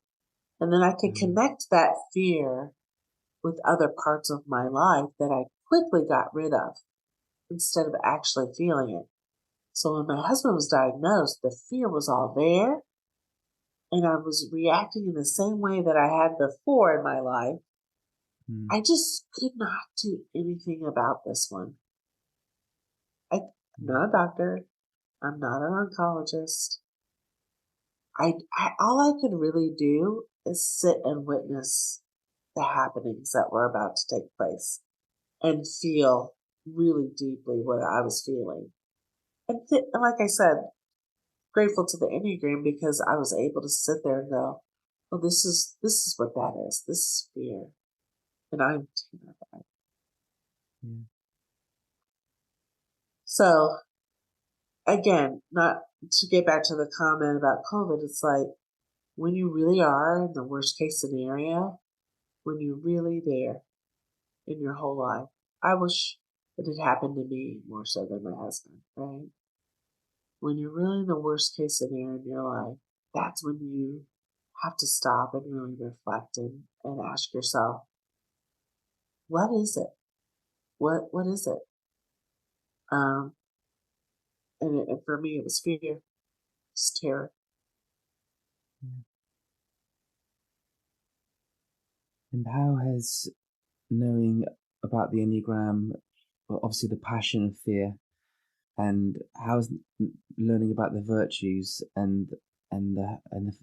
And then I can Mm. connect that fear with other parts of my life that I quickly got rid of instead of actually feeling it. So when my husband was diagnosed, the fear was all there, and I was reacting in the same way that I had before in my life. Mm. I just could not do anything about this one. I'm Yeah. not a doctor. I'm not an oncologist. All I could really do is sit and witness the happenings that were about to take place and feel really deeply what I was feeling. And like I said, grateful to the Enneagram because I was able to sit there and go, "Oh, this is what that is. This is fear," and I'm terrified. Yeah. So again, not to get back to the comment about COVID, it's like when you really are in the worst case scenario, when you're really there in your whole life. I wish it had happened to me more so than my husband, right? When you're really in the worst case scenario in your life, that's when you have to stop and really reflect and ask yourself, what is it? What is it? Um, and for me, it was fear, it's terror. Yeah. And how has knowing about the Enneagram, well, obviously the passion and fear, and how's learning about the virtues and the and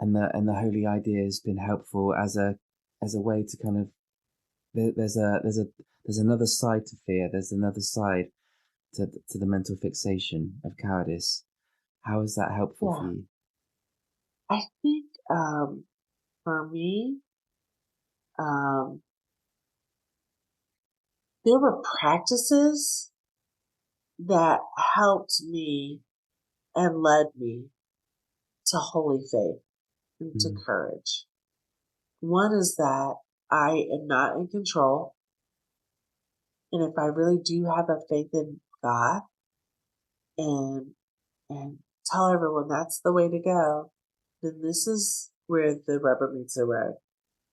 the and the holy idea has been helpful as a way to kind of there's another side to fear. There's another side to the mental fixation of cowardice. How is that helpful for Yeah, you? I think for me, um, there were practices that helped me and led me to holy faith and to Mm. courage. One is that I am not in control. And if I really do have a faith in God and and tell everyone that's the way to go, then this is where the rubber meets the road.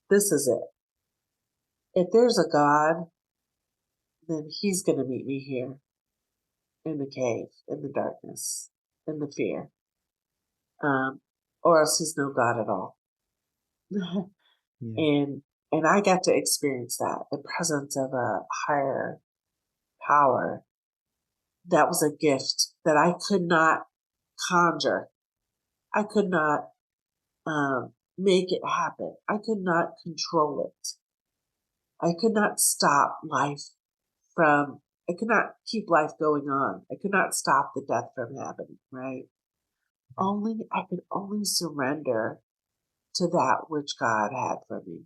This is it. If there's a God, then he's going to meet me here in the cave, in the darkness, in the fear. Or else he's no God at all. Yeah. and and I got to experience that, the presence of a higher power. That was a gift that I could not conjure. I could not make it happen. I could not control it. I could not stop life from, I could not keep life going on. I could not stop the death from happening, right? I could only surrender to that which God had for me.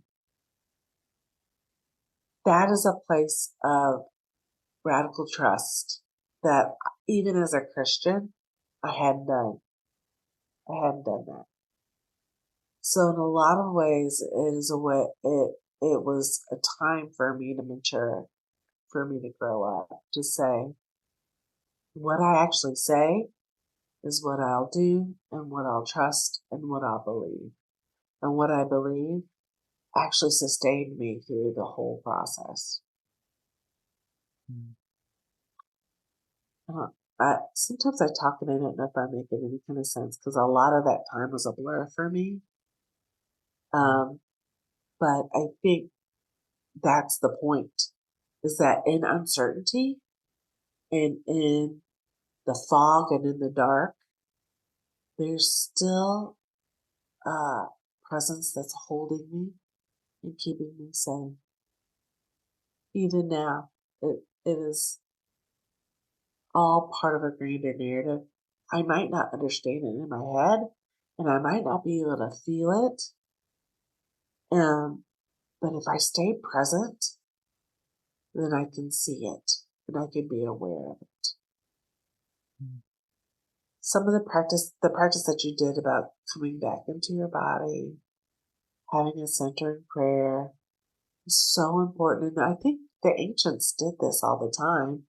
That is a place of radical trust that even as a Christian, I hadn't done. I hadn't done that. So in a lot of ways, it was a time for me to mature, for me to grow up, to say what I actually say is what I'll do and what I'll trust and what I'll believe. And what I believe, actually sustained me through the whole process. Mm. Uh, Sometimes I talk and I don't know if I'm making any kind of sense because a lot of that time was a blur for me. Mm. Um, but I think that's the point, is that in uncertainty and in the fog and in the dark, there's still a presence that's holding me and keeping me safe. Even now, it is all part of a grander narrative. I might not understand it in my head, and I might not be able to feel it. But if I stay present, then I can see it and I can be aware of it. Mm. Some of the practice that you did about coming back into your body, having a center in prayer is so important. And I think the ancients did this all the time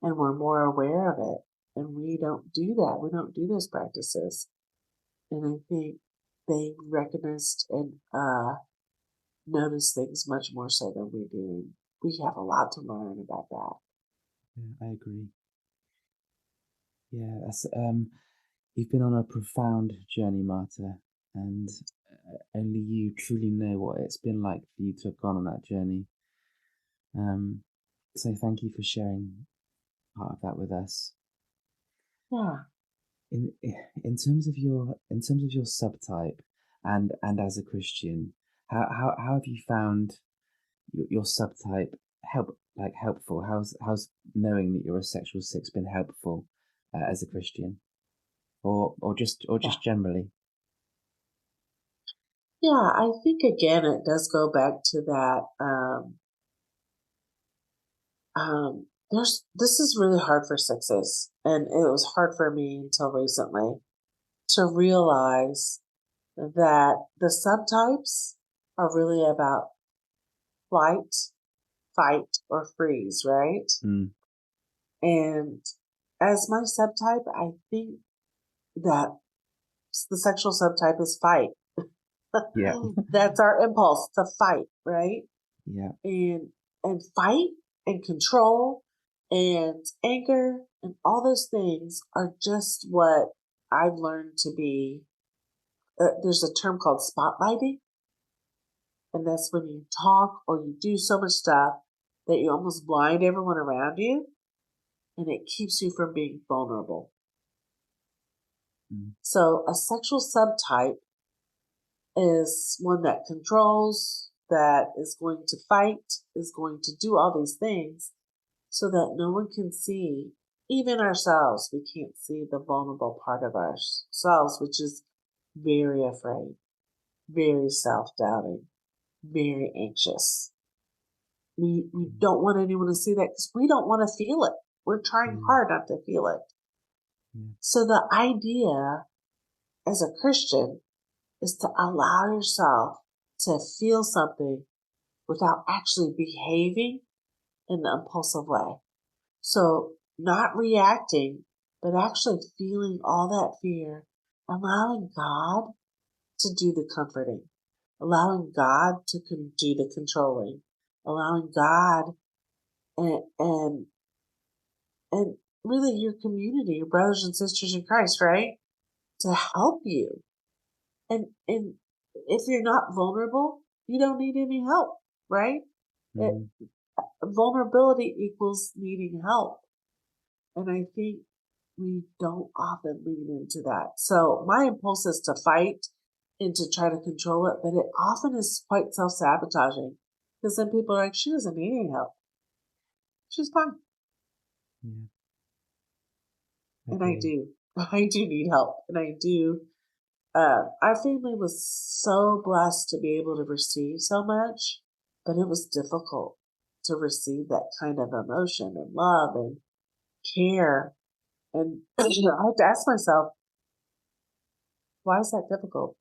and were more aware of it. And we don't do that. We don't do those practices. And I think they recognized and noticed things much more so than we do. We have a lot to learn about that. Yeah, I agree. Yeah, you've been on a profound journey, Marta, and only you truly know what it's been like for you to have gone on that journey. So thank you for sharing part of that with us. Yeah. In in terms of your subtype, and as a Christian, how have you found your subtype helpful? How's knowing that you're a sexual six been helpful as a Christian, or just Yeah. generally? Yeah, I think again it does go back to that. This is really hard for sixes, and it was hard for me until recently to realize that the subtypes are really about flight, fight, or freeze, right? Mm, And as my subtype, I think that the sexual subtype is fight. yeah, That's our impulse to fight, right? yeah, and and fight and control and anger and all those things are just what I've learned to be. There's a term called spotlighting, and that's when you talk or you do so much stuff that you almost blind everyone around you, and it keeps you from being vulnerable. mm, So a sexual subtype is one that controls, that is going to fight, is going to do all these things so that no one can see, even ourselves. We can't see the vulnerable part of ourselves, which is very afraid, very self doubting, very anxious. We mm, don't want anyone to see that because we don't want to feel it. We're trying yeah, hard not to feel it. yeah, So the idea as a Christian is to allow yourself to feel something without actually behaving in the impulsive way. So, not reacting, but actually feeling all that fear, allowing God to do the comforting, allowing God to do the controlling, allowing God and, and, and really your community, your brothers and sisters in Christ, right? To help you. And if you're not vulnerable, you don't need any help, right? It, mm, vulnerability equals needing help. And I think we don't often lean into that. So my impulse is to fight and to try to control it, but it often is quite self sabotaging because then people are like, she doesn't need any help. She's fine. yeah. I And I agree. do. I do need help. And I do. Our family was so blessed to be able to receive so much, but it was difficult to receive that kind of emotion and love and care. And I have to ask myself, why is that difficult?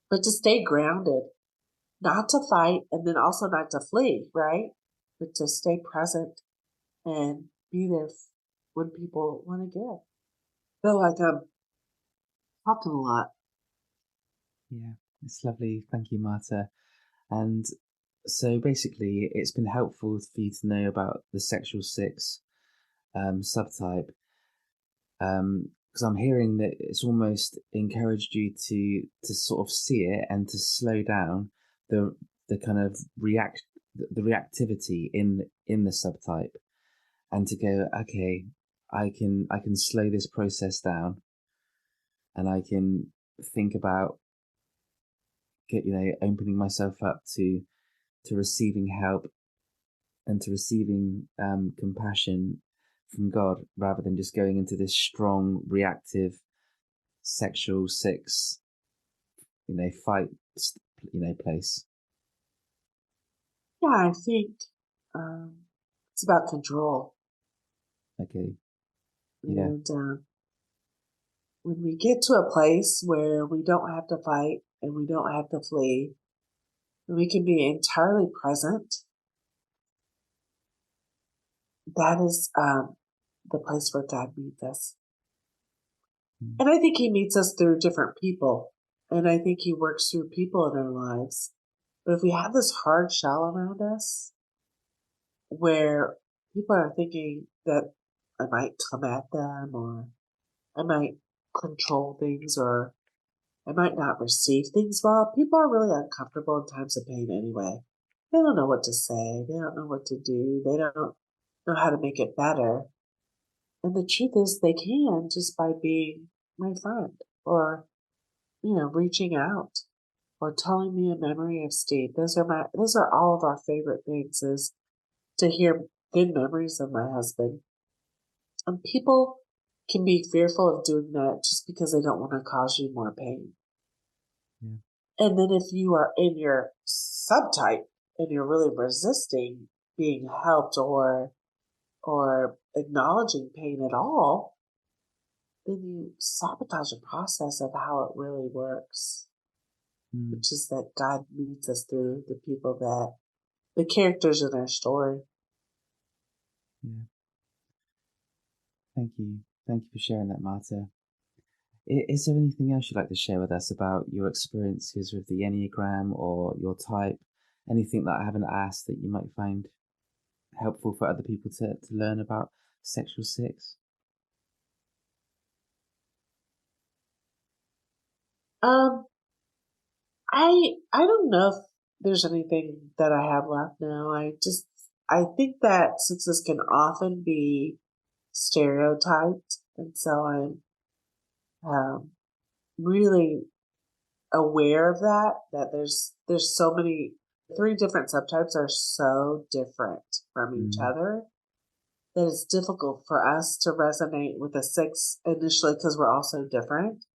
But to stay grounded, not to fight and then also not to flee, right? But to stay present and be there when people want to give. Feel like I'm talking a lot. Yeah. It's lovely. Thank you, Marta. And so basically, it's been helpful for you to know about the sexual six subtype, because I'm hearing that it's almost encouraged you to sort of see it and to slow down the the kind of the reactivity in the subtype, and to go, okay, I can slow this process down, and I can think about opening myself up to receiving help and to receiving compassion from God, rather than just going into this strong reactive sexual six, fight, place. Yeah, I think it's about control. Okay. Yeah. And when we get to a place where we don't have to fight and we don't have to flee, and we can be entirely present, that is the place where God meets us. Mm. And I think He meets us through different people. And I think He works through people in our lives. But if we have this hard shell around us where people are thinking that I might come at them, or I might control things, or I might not receive things well, people are really uncomfortable in times of pain anyway. They don't know what to say. They don't know what to do. They don't know how to make it better. And the truth is, they can just by being my friend, or, reaching out, or telling me a memory of Steve. Those are all of our favorite things, is to hear good memories of my husband. And people can be fearful of doing that just because they don't want to cause you more pain. Yeah. And then if you are in your subtype and you're really resisting being helped, or acknowledging pain at all, then you sabotage the process of how it really works, Mm. which is that God meets us through the people, that the characters in our story. Yeah. Thank you. Thank you for sharing that, Marta. Is there anything else you'd like to share with us about your experiences with the Enneagram or your type? Anything that I haven't asked that you might find helpful for other people to learn about sexual six? Um, I don't know if there's anything that I have left now. I think that since this can often be stereotyped, and so I'm really aware of that there's so many, three different subtypes are so different from each Mm. other that it's difficult for us to resonate with a six initially, because we're all so different.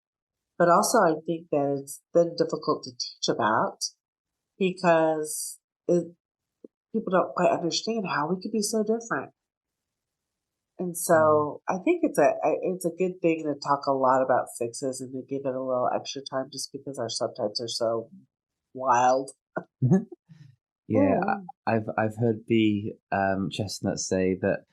But also, I think that it's been difficult to teach about, because people don't quite understand how we could be so different. And Mm. so I think it's a good thing to talk a lot about sixes and to give it a little extra time, just because our subtypes are so wild. Yeah, Oh, I've heard B Chestnut say that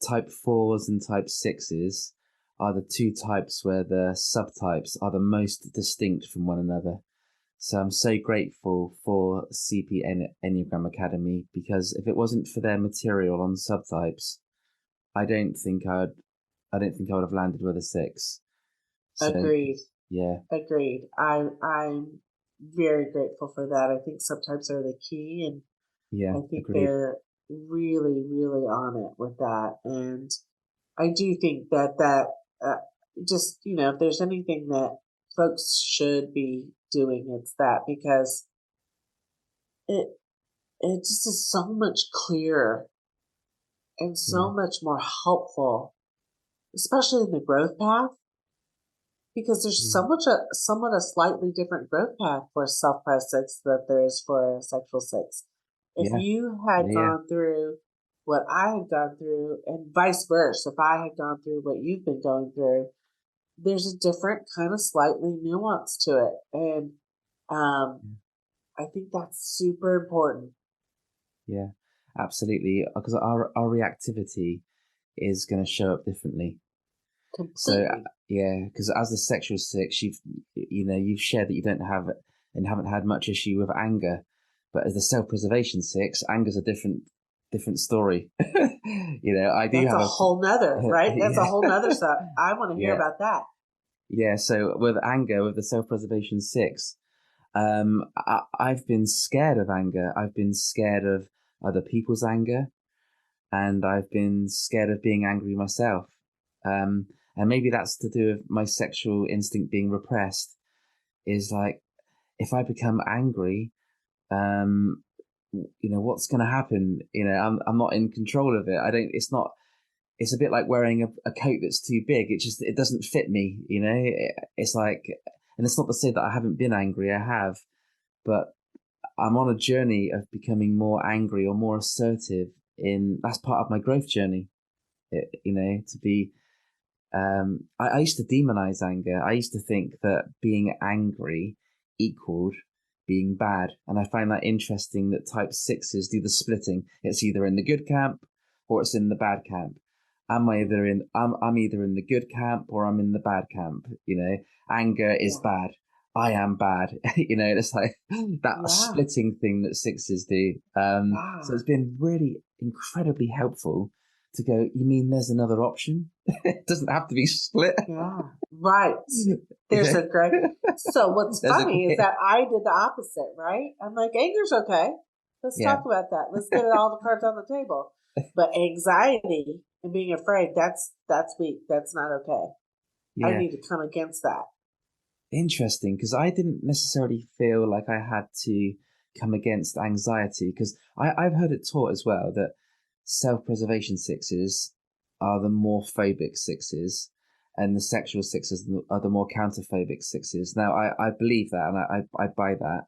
type fours and type sixes are the two types where the subtypes are the most distinct from one another. So I'm so grateful for Enneagram Academy, because if it wasn't for their material on subtypes, I don't think I don't think I would have landed with a six. So agreed. yeah, Agreed. I'm very grateful for that. I think subtypes are the key, and yeah, I think agreed. they're really, really on it with that. And I do think uh, just, if there's anything that folks should be doing, it's that, because it it just is so much clearer and Yeah, so much more helpful, especially in the growth path, because there's yeah, somewhat a slightly different growth path for self-press six that there is for a sexual six. If yeah, you had yeah, gone through what I had gone through, and vice versa, if I had gone through what you've been going through, there's a different kind of slightly nuance to it. And um, yeah, I think that's super important. yeah, absolutely. Because our reactivity is going to show up differently. So Completely. yeah, because as the sexual six, you've shared that you don't have and haven't had much issue with anger. But as the self-preservation 6, anger's a different story. I do That's have a a whole nother, right? That's a yeah. whole nother stuff. I want to hear Yeah. about that. Yeah. So with anger, with the self-preservation 6, I've been scared of anger. I've been scared of other people's anger, and I've been scared of being angry myself. And maybe that's to do with my sexual instinct being repressed. Is like, if I become angry, um, what's going to happen? I'm not in control of it. I don't. It's not. It's a bit like wearing a coat that's too big. It doesn't fit me. It's like, and it's not to say that I haven't been angry. I have, but I'm on a journey of becoming more angry or more assertive. That's part of my growth journey. To be. I used to demonize anger. I used to think that being angry equaled being bad, and I find that interesting that type 6s do the splitting. It's either in the good camp or it's in the bad camp. I'm either in the good camp or I'm in the bad camp. Anger is Yeah. bad. I am bad. It's like that Yeah. splitting thing that 6s do. So Yeah. it's been really incredibly helpful to go, you mean there's another option? It doesn't have to be split. Yeah. Right. There's Yeah. a great. So what's There's a funny is great, that I did the opposite, right? I'm like, anger's okay. Let's yeah, talk about that. Let's get all the cards on the table. But anxiety and being afraid, that's weak. That's not okay. I yeah. need to come against that. Interesting, because I didn't necessarily feel like I had to come against anxiety, because I've heard it taught as well that self-preservation 6s are the more phobic 6s, and the sexual 6s are the more counterphobic 6s. Now, I believe that, and I buy that.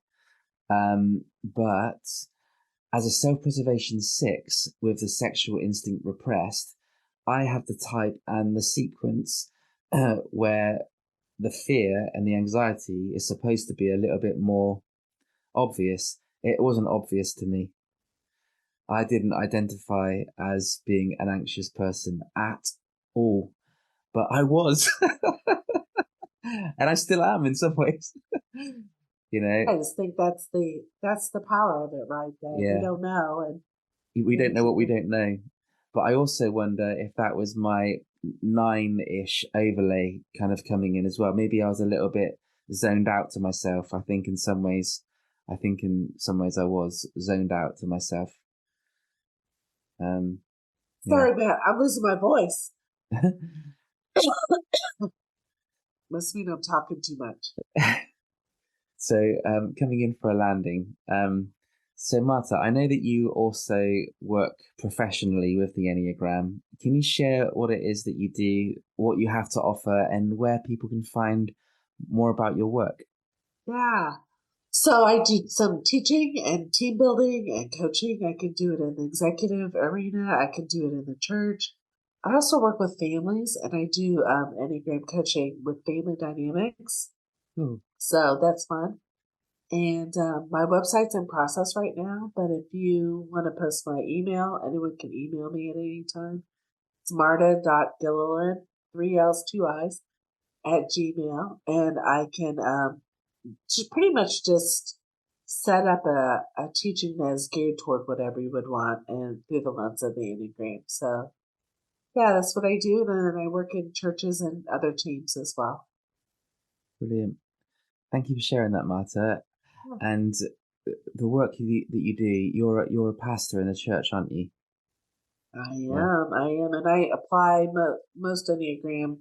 But as a self-preservation 6 with the sexual instinct repressed, I have the type and the sequence where the fear and the anxiety is supposed to be a little bit more obvious. It wasn't obvious to me. I didn't identify as being an anxious person at all, but I was, and I still am in some ways. you know, I just think that's the power of it, right? That we yeah, don't know, and we we don't know what we can. don't know. But I also wonder if that was my 9-ish overlay kind of coming in as well. Maybe I was a little bit zoned out to myself. I think in some ways I was zoned out to myself. Um, yeah. Sorry, Matt. I'm losing my voice. Must mean I'm talking too much. So coming in for a landing. So Marta, I know that you also work professionally with the Enneagram. Can you share what it is that you do, what you have to offer, and where people can find more about your work? Yeah. So I do some teaching and team building and coaching. I can do it in the executive arena. I can do it in the church. I also work with families, and I do Enneagram coaching with family dynamics. Cool. So that's fun. And my website's in process right now, but if you want to post my email, anyone can email me at any time. It's marta.gilliland, 3 L's, 2 I's, at Gmail. And I can pretty much just set up a teaching that is geared toward whatever you would want and through the lens of the Enneagram. So, yeah, that's what I do. And then I work in churches and other teams as well. Brilliant. Thank you for sharing that, Marta. And the work that you do, you're a pastor in a church, aren't you? Yeah. I am. And I apply most Enneagram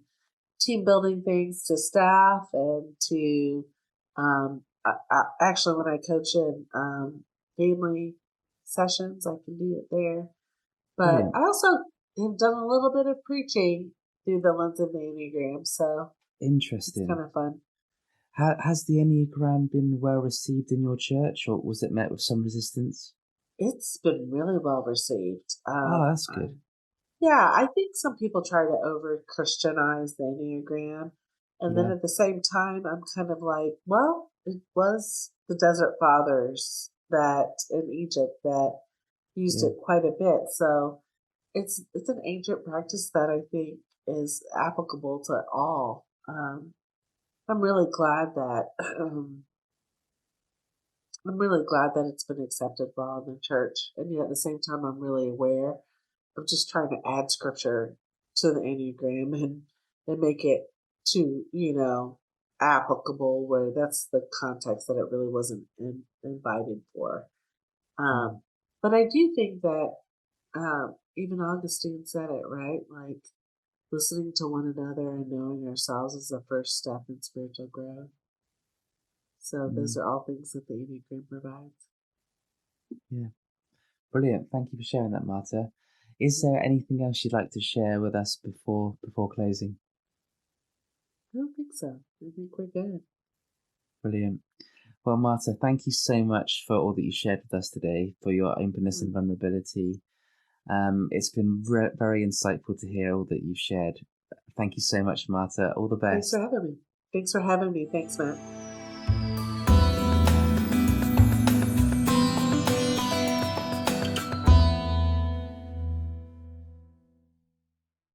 team building things to staff and to actually when I coach in family sessions, I can do it there. But Brilliant. I also have done a little bit of preaching through the lens of the Enneagram, so it's kind Interesting. of fun. Has the Enneagram been well received in your church, or was it met with some resistance? It's been really well received. Oh, that's good. Yeah, I think some people try to over Christianize the Enneagram. And then Yeah, at the same time, I'm kind of like, well, it was the Desert Fathers that in Egypt that used yeah. it quite a bit. So it's an ancient practice that I think is applicable to all. I'm really glad that I'm really glad that it's been accepted well in the church, and yet at the same time, I'm really aware of just trying to add scripture to the Enneagram and make it to, applicable where that's the context that it really wasn't invited for. Mm. Um, but I do think that even Augustine said it, right? Like listening to one another and knowing ourselves is the first step in spiritual growth. So those Mm. are all things that the Enneagram provides. Yeah. Brilliant. Thank you for sharing that, Marta. Is Mhm. there anything else you'd like to share with us before closing? I don't think so. I think we're good. Brilliant. Well, Marta, thank you so much for all that you shared with us today, for your openness and Mm. vulnerability. It's been very insightful to hear all that you've shared. Thank you so much, Marta. All the Thanks for best. having me. Thanks for having me. Thanks, Matt.